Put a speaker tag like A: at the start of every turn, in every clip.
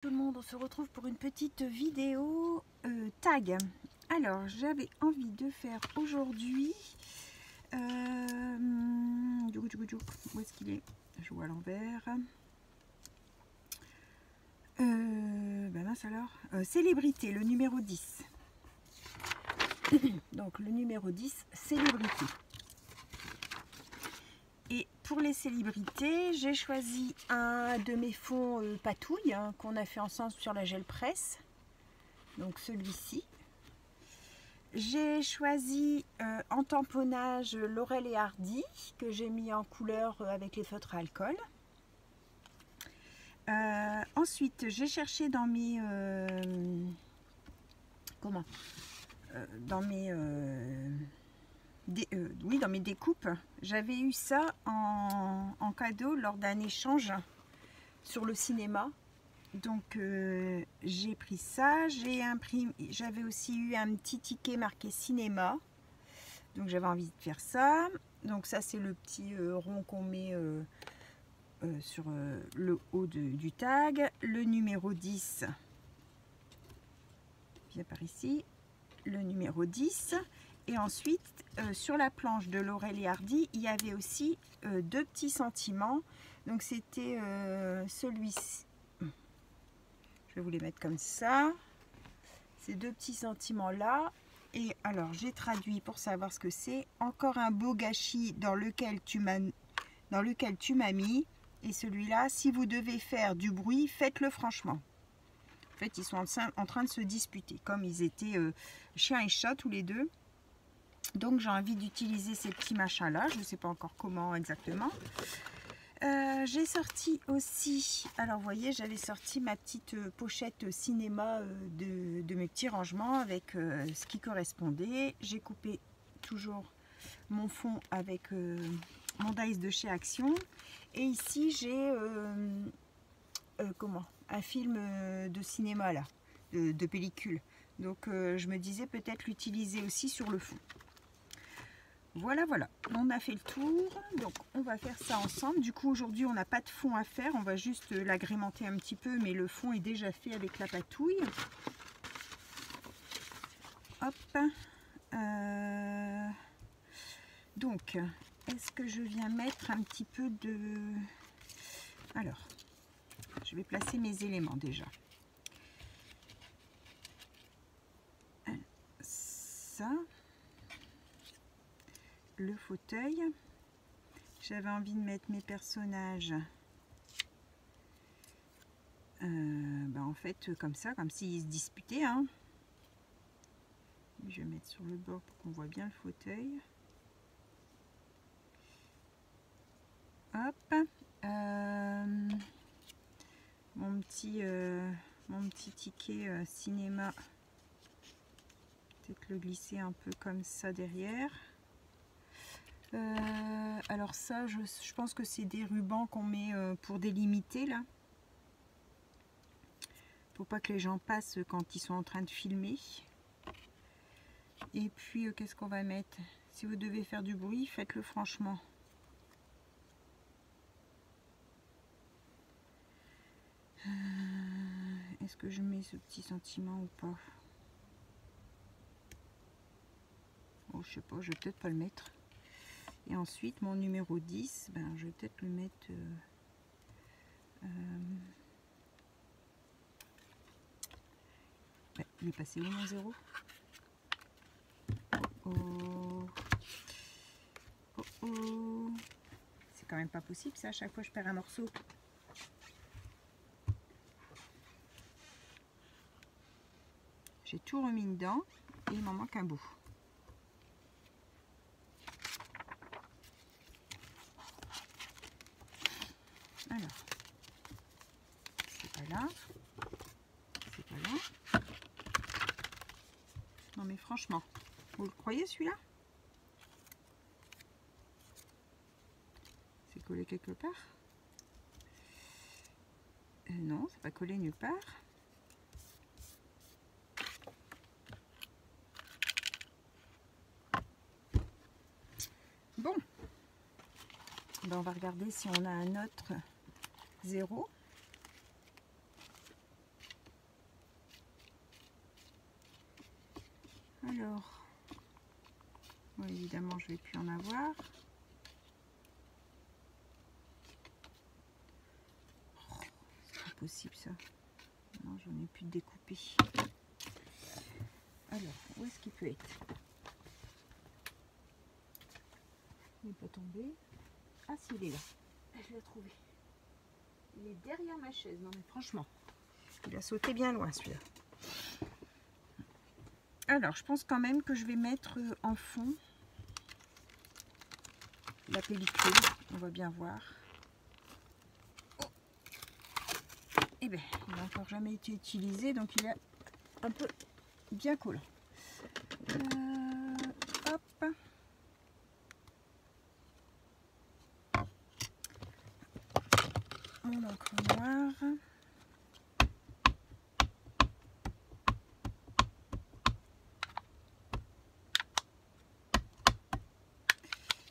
A: Tout le monde, on se retrouve pour une petite vidéo tag. Alors j'avais envie de faire aujourd'hui où est-ce qu'il est? Je vois à l'envers. Ben mince alors, célébrité, le numéro 10. Donc le numéro 10, célébrité. Et pour les célébrités, j'ai choisi un de mes fonds patouille qu'on a fait ensemble sur la gel presse. Donc celui-ci. J'ai choisi en tamponnage Laurel et Hardy que j'ai mis en couleur avec les feutres à alcool. Ensuite, j'ai cherché dans mes dans mes découpes. J'avais eu ça en cadeau lors d'un échange sur le cinéma. Donc j'ai pris ça, j'ai imprimé, j'avais aussi eu un petit ticket marqué cinéma, donc j'avais envie de faire ça. Donc ça c'est le petit rond qu'on met sur le haut du tag. Le numéro 10 vient par ici, le numéro 10. Et ensuite sur la planche de Laurel et Hardy il y avait aussi deux petits sentiments. Donc c'était celui-ci. Je vais vous les mettre comme ça. Ces deux petits sentiments là. Et alors j'ai traduit pour savoir ce que c'est. Encore un beau gâchis dans lequel tu m'as mis. Et celui-là, si vous devez faire du bruit, faites-le franchement. En fait, ils sont en train de se disputer. Comme ils étaient chien et chat tous les deux. Donc j'ai envie d'utiliser ces petits machins là. Je ne sais pas encore comment exactement. J'ai sorti aussi, alors vous voyez, j'avais sorti ma petite pochette cinéma de mes petits rangements avec ce qui correspondait. J'ai coupé toujours mon fond avec mon dice de chez Action. Et ici j'ai un film de cinéma là, de pellicule. Donc je me disais peut-être l'utiliser aussi sur le fond. Voilà, on a fait le tour, donc on va faire ça ensemble. Du coup aujourd'hui on n'a pas de fond à faire, on va juste l'agrémenter un petit peu, mais le fond est déjà fait avec la patouille. Hop. Donc, est-ce que je viens mettre un petit peu de... Alors, je vais placer mes éléments déjà. Ça... Le fauteuil, j'avais envie de mettre mes personnages en fait comme ça, comme s'ils se disputaient hein. Je vais mettre sur le bord pour qu'on voit bien le fauteuil. Hop, mon petit ticket cinéma, peut-être le glisser un peu comme ça derrière. Alors ça, je pense que c'est des rubans qu'on met pour délimiter là. Pour pas que les gens passent quand ils sont en train de filmer. Et puis qu'est-ce qu'on va mettre? Si vous devez faire du bruit, faites-le franchement. Est-ce que je mets ce petit sentiment ou pas? Oh, je sais pas, je vais peut-être pas le mettre. Et ensuite, mon numéro 10, je vais peut-être le mettre... il est passé où mon 0? Oh. C'est quand même pas possible ça, à chaque fois je perds un morceau. J'ai tout remis dedans et il m'en manque un bout. Alors, c'est pas là, c'est pas là. Non mais franchement, vous le croyez celui-là? C'est collé quelque part? Non, c'est pas collé nulle part. Bon, on va regarder si on a un autre 0. Alors, bon, évidemment, je vais plus en avoir. Oh, c'est pas possible ça. Non, j'en ai plus de découpé. Alors, où est-ce qu'il peut être? Il n'est pas tombé. Ah si, il est là. Je l'ai trouvé. Il est derrière ma chaise. Non mais franchement, il a sauté bien loin celui-là. Alors, je pense quand même que je vais mettre en fond la pellicule. On va bien voir. Oh. Eh bien, il n'a encore jamais été utilisé, donc il est un peu bien collant. Hop. Mon encre noire.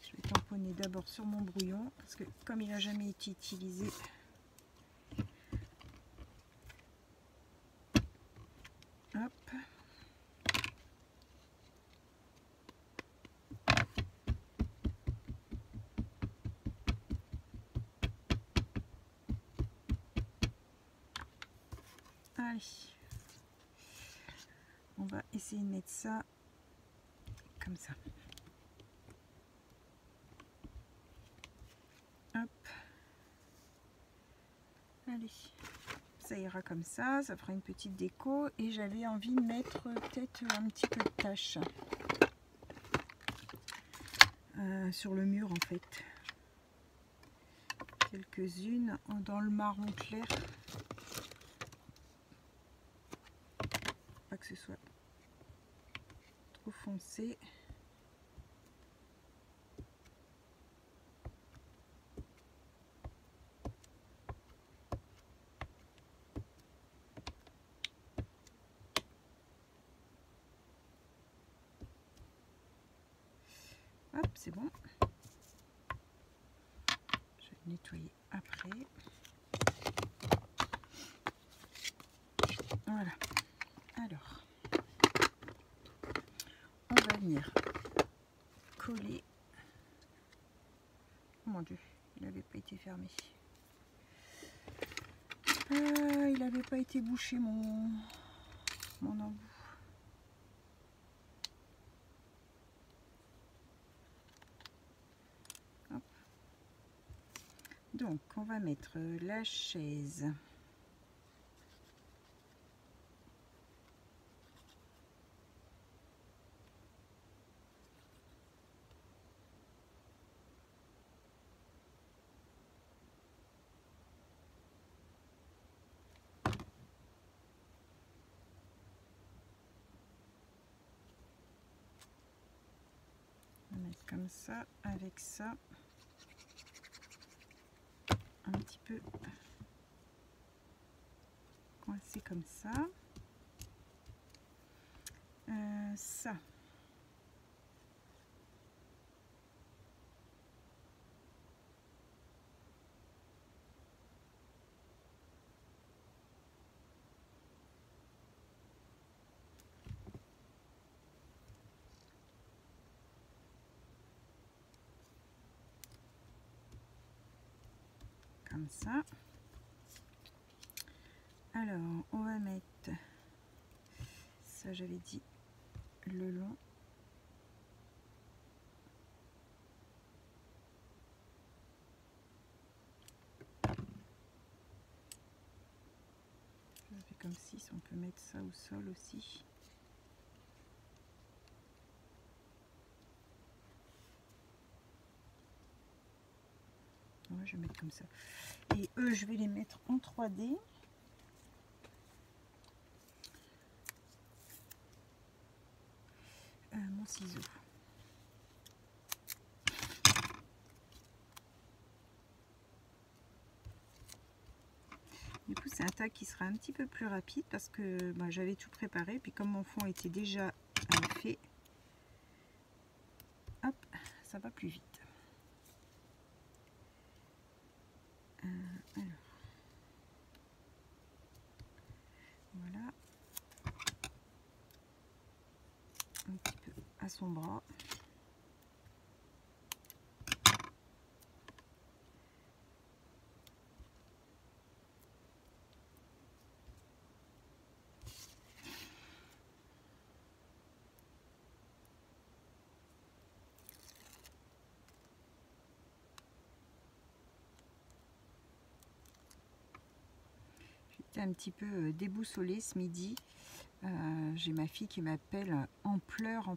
A: Je vais tamponner d'abord sur mon brouillon parce que comme il n'a jamais été utilisé, hop. Allez, on va essayer de mettre ça comme ça. Hop. Allez, ça ira comme ça fera une petite déco. Et j'avais envie de mettre peut-être un petit peu de tache sur le mur en fait. Quelques-unes dans le marron clair. Pas que ce soit trop foncé. Hop, c'est bon. Je vais nettoyer après. Voilà. Alors, on va venir coller. Oh mon Dieu, il n'avait pas été fermé. Il n'avait pas été bouché mon embout. Hop. Donc, on va mettre la chaise. Comme ça, avec ça, un petit peu coincé comme ça. Ça. Comme ça. Alors, on va mettre ça, j'avais dit le long. Je fais comme si on peut mettre ça au sol aussi. Ouais, je vais mettre comme ça. Et eux, je vais les mettre en 3D. Mon ciseau. Du coup, c'est un tag qui sera un petit peu plus rapide parce que bah, j'avais tout préparé. Puis comme mon fond était déjà fait, hop, ça va plus vite. Alors, voilà. à son bras. J'étais un petit peu déboussolée ce midi. J'ai ma fille qui m'appelle en pleurs,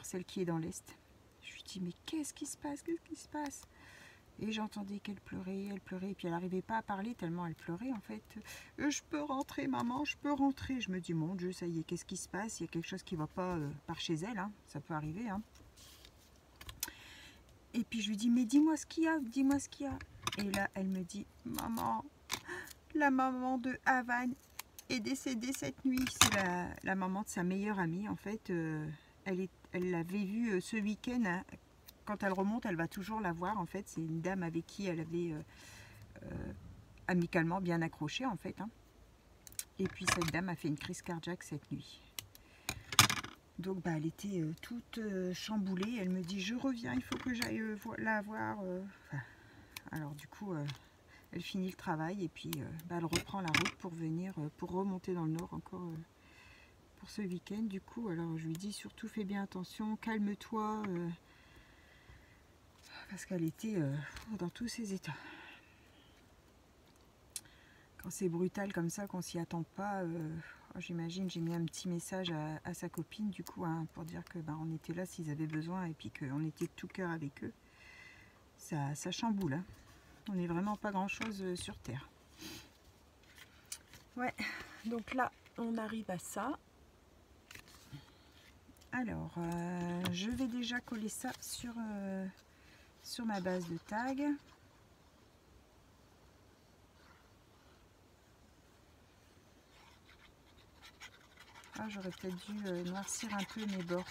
A: celle qui est dans l'Est. Je lui dis, mais qu'est-ce qui se passe? Qu'est-ce qui se passe? Et j'entendais qu'elle pleurait, et puis elle n'arrivait pas à parler tellement elle pleurait en fait. Je peux rentrer maman, je peux rentrer. Je me dis, mon Dieu, ça y est, qu'est-ce qui se passe? Il y a quelque chose qui ne va pas par chez elle, hein. Ça peut arriver. Hein. Et puis je lui dis, mais dis-moi ce qu'il y a, dis-moi ce qu'il y a. Et là, elle me dit, maman, la maman de Havane est décédée cette nuit. C'est la maman de sa meilleure amie en fait. Elle l'avait vue ce week-end. Hein. Quand elle remonte, elle va toujours la voir en fait. C'est une dame avec qui elle avait amicalement bien accroché en fait. Hein. Et puis cette dame a fait une crise cardiaque cette nuit. Donc bah, elle était toute chamboulée. Elle me dit, je reviens, il faut que j'aille la voir. Enfin, alors du coup, elle finit le travail et puis bah, elle reprend la route pour venir, pour remonter dans le nord encore pour ce week-end. Du coup, alors je lui dis surtout fais bien attention, calme-toi, parce qu'elle était dans tous ses états. Quand c'est brutal comme ça, qu'on s'y attend pas, j'imagine, j'ai mis un petit message à sa copine du coup, hein, pour dire que bah, on était là s'ils avaient besoin et puis qu'on était de tout cœur avec eux. Ça chamboule, hein. On n'est vraiment pas grand chose sur terre. Ouais, donc là on arrive à ça. Alors je vais déjà coller ça sur ma base de tag. Ah, j'aurais peut-être dû noircir un peu mes bords.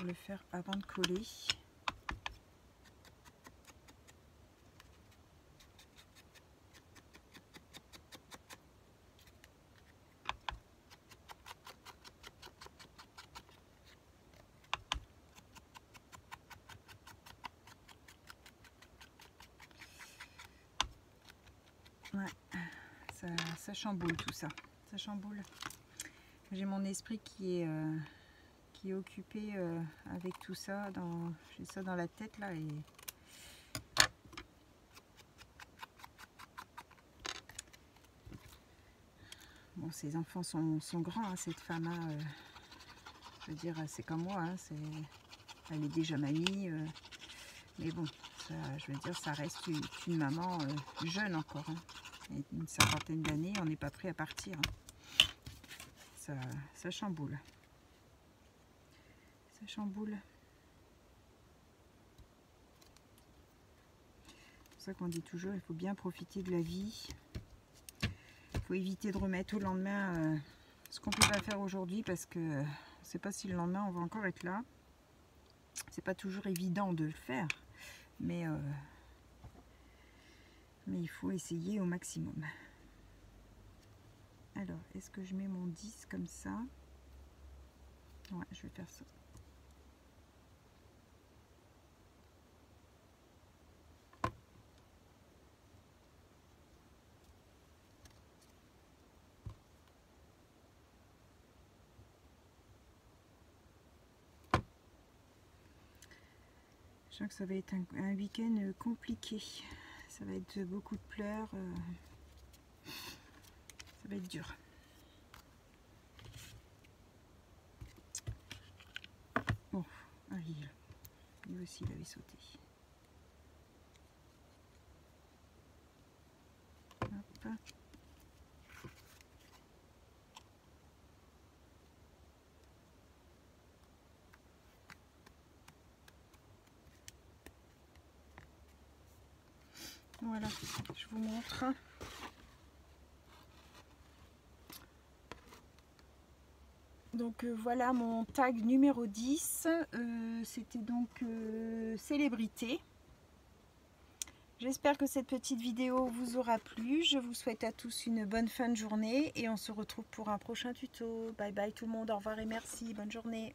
A: Le faire avant de coller. Ouais, ça chamboule tout ça. Ça chamboule. J'ai mon esprit qui est occupé avec tout ça. J'ai ça dans la tête là et bon, ces enfants sont grands, hein, cette femme. Hein, je veux dire, c'est comme moi. Hein, elle est déjà mamie. Mais bon, ça, je veux dire, ça reste une maman jeune encore. Hein, et une cinquantaine d'années, on n'est pas prêt à partir. Hein. Ça chamboule. Ça chamboule. C'est pour ça qu'on dit toujours, il faut bien profiter de la vie. Il faut éviter de remettre au lendemain ce qu'on ne peut pas faire aujourd'hui parce que on ne sait pas si le lendemain on va encore être là. C'est pas toujours évident de le faire, mais il faut essayer au maximum. Alors, est-ce que je mets mon 10 comme ça? Ouais, je vais faire ça. Je sens que ça va être un week-end compliqué. Ça va être beaucoup de pleurs. Ça va être dur. Bon, lui aussi il avait sauté. Hop. Voilà, je vous montre. Donc voilà mon tag numéro 10. C'était donc célébrité. J'espère que cette petite vidéo vous aura plu. Je vous souhaite à tous une bonne fin de journée et on se retrouve pour un prochain tuto. Bye bye tout le monde, au revoir et merci, bonne journée.